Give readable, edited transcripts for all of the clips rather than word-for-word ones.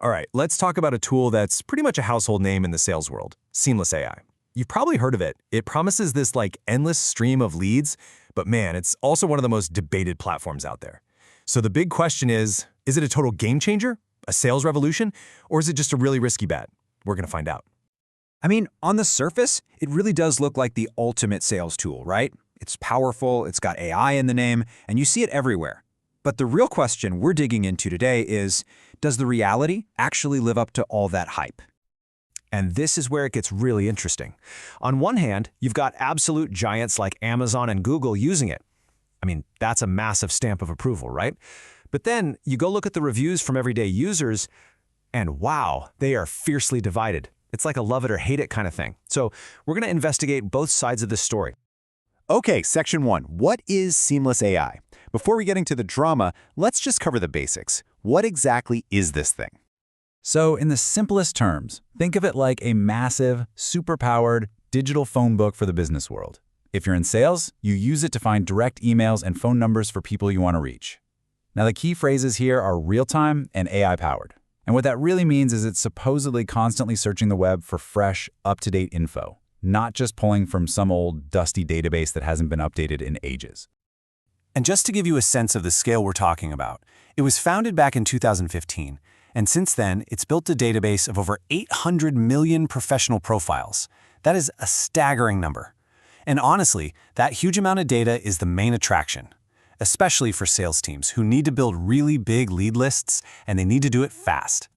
All right, let's talk about a tool that's pretty much a household name in the sales world, Seamless AI. You've probably heard of it. It promises this endless stream of leads, but man, it's also one of the most debated platforms out there. So the big question is it a total game changer, a sales revolution, or is it just a really risky bet? We're going to find out. I mean, on the surface, it really does look like the ultimate sales tool, right? It's powerful, it's got AI in the name, and you see it everywhere. But the real question we're digging into today is, does the reality actually live up to all that hype? And this is where it gets really interesting. On one hand, you've got absolute giants like Amazon and Google using it. I mean, that's a massive stamp of approval, right? But then you go look at the reviews from everyday users, and wow, they are fiercely divided. It's like a love it or hate it kind of thing. So we're going to investigate both sides of this story. Okay, Section 1. What is Seamless AI? Before we get into the drama, let's just cover the basics. What exactly is this thing? So in the simplest terms, think of it like a massive, super-powered digital phone book for the business world. If you're in sales, you use it to find direct emails and phone numbers for people you want to reach. Now the key phrases here are real-time and AI-powered. And what that really means is it's supposedly constantly searching the web for fresh, up-to-date info, not just pulling from some old, dusty database that hasn't been updated in ages. And just to give you a sense of the scale we're talking about, it was founded back in 2015, and since then, it's built a database of over 800 million professional profiles. That is a staggering number. And honestly, that huge amount of data is the main attraction, especially for sales teams who need to build really big lead lists, and they need to do it fast.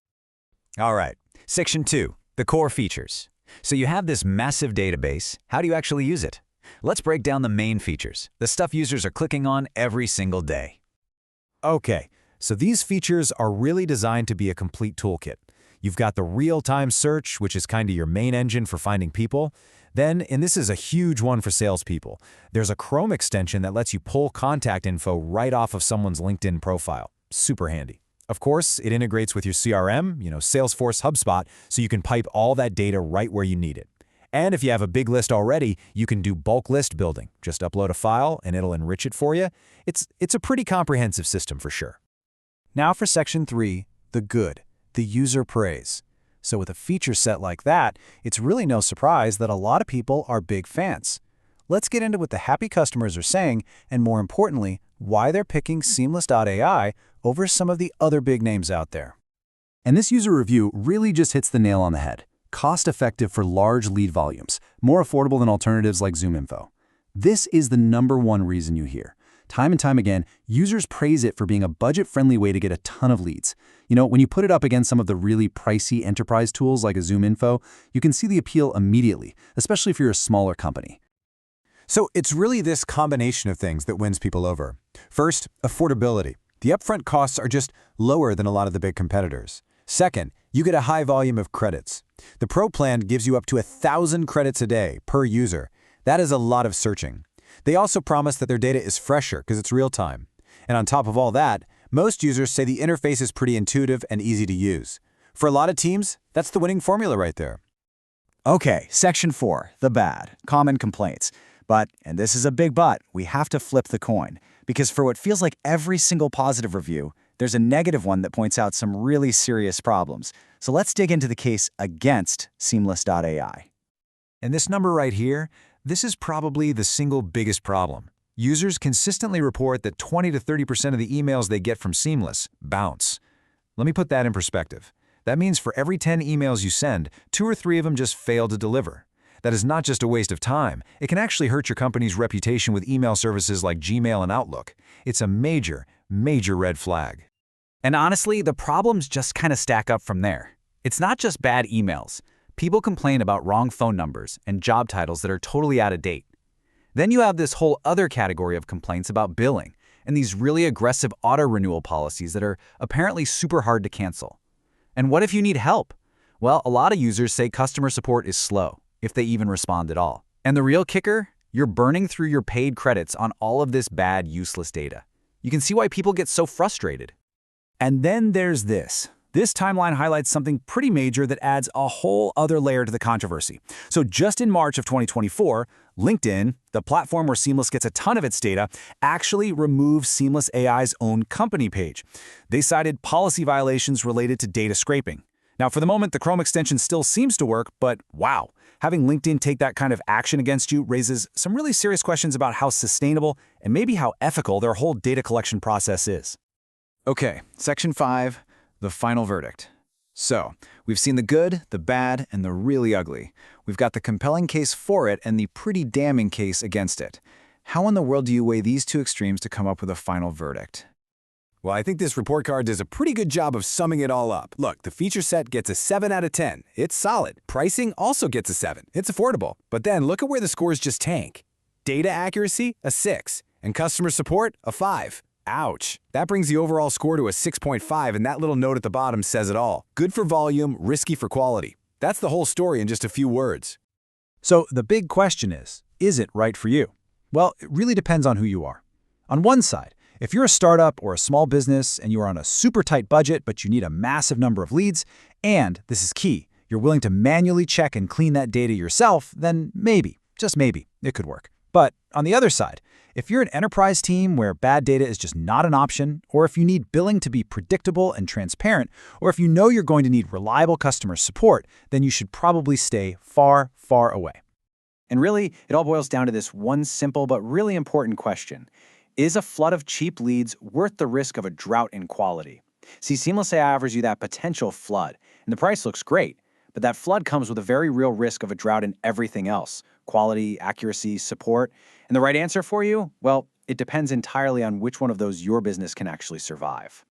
All right, Section 2, the core features. So you have this massive database. How do you actually use it? Let's break down the main features, the stuff users are clicking on every single day. Okay, so these features are really designed to be a complete toolkit. You've got the real-time search, which is kind of your main engine for finding people. Then, and this is a huge one for salespeople, there's a Chrome extension that lets you pull contact info right off of someone's LinkedIn profile. Super handy. Of course, it integrates with your CRM, Salesforce, HubSpot, so you can pipe all that data right where you need it. And if you have a big list already, you can do bulk list building. Just upload a file and it'll enrich it for you. It's a pretty comprehensive system for sure. Now for Section 3, the good, the user praise. So with a feature set like that, it's really no surprise that a lot of people are big fans. Let's get into what the happy customers are saying, and more importantly, why they're picking Seamless.ai over some of the other big names out there. And this user review really just hits the nail on the head. Cost-effective for large lead volumes, more affordable than alternatives like ZoomInfo. This is the #1 reason you hear. Time and time again, users praise it for being a budget-friendly way to get a ton of leads. When you put it up against some of the really pricey enterprise tools like a ZoomInfo, you can see the appeal immediately, especially if you're a smaller company. So it's really this combination of things that wins people over. First, affordability. The upfront costs are just lower than a lot of the big competitors. Second, you get a high volume of credits. The Pro plan gives you up to 1,000 credits a day per user. That is a lot of searching. They also promise that their data is fresher because it's real-time. And on top of all that, most users say the interface is pretty intuitive and easy to use. For a lot of teams, that's the winning formula right there. Okay, Section 4, the bad, common complaints. But, and this is a big but, we have to flip the coin. Because for what feels like every single positive review, there's a negative one that points out some really serious problems. So let's dig into the case against Seamless.ai. And this number right here, this is probably the single biggest problem. Users consistently report that 20 to 30% of the emails they get from Seamless bounce. Let me put that in perspective. That means for every 10 emails you send, 2 or 3 of them just fail to deliver. That is not just a waste of time. It can actually hurt your company's reputation with email services like Gmail and Outlook. It's a major, major red flag. And honestly, the problems just kind of stack up from there. It's not just bad emails. People complain about wrong phone numbers and job titles that are totally out of date. Then you have this whole other category of complaints about billing and these really aggressive auto-renewal policies that are apparently super hard to cancel. And what if you need help? Well, a lot of users say customer support is slow, if they even respond at all. And the real kicker? You're burning through your paid credits on all of this bad, useless data. You can see why people get so frustrated. And then there's this, This timeline highlights something pretty major that adds a whole other layer to the controversy. So just in March of 2024, LinkedIn, the platform where Seamless gets a ton of its data, actually removed Seamless AI's own company page. They cited policy violations related to data scraping. Now, for the moment, the Chrome extension still seems to work, but wow, having LinkedIn take that kind of action against you raises some really serious questions about how sustainable and maybe how ethical their whole data collection process is. Okay, Section 5, the final verdict. So, we've seen the good, the bad, and the really ugly. We've got the compelling case for it and the pretty damning case against it. How in the world do you weigh these two extremes to come up with a final verdict? Well, I think this report card does a pretty good job of summing it all up. Look, the feature set gets a 7 out of 10. It's solid. Pricing also gets a 7. It's affordable. But then look at where the scores just tank. Data accuracy, a 6. And customer support, a 5. Ouch. That brings the overall score to a 6.5, and that little note at the bottom says it all. Good for volume, risky for quality. That's the whole story in just a few words. So the big question is it right for you? Well, it really depends on who you are. On one side, if you're a startup or a small business and you are on a super tight budget but you need a massive number of leads, and, this is key, you're willing to manually check and clean that data yourself, then maybe, just maybe, it could work. But on the other side, if you're an enterprise team where bad data is just not an option, or if you need billing to be predictable and transparent, or if you know you're going to need reliable customer support, then you should probably stay far, far away. And really, it all boils down to this one simple but really important question. Is a flood of cheap leads worth the risk of a drought in quality? See, Seamless AI offers you that potential flood, and the price looks great, but that flood comes with a very real risk of a drought in everything else: quality, accuracy, support. And the right answer for you? Well, it depends entirely on which one of those your business can actually survive.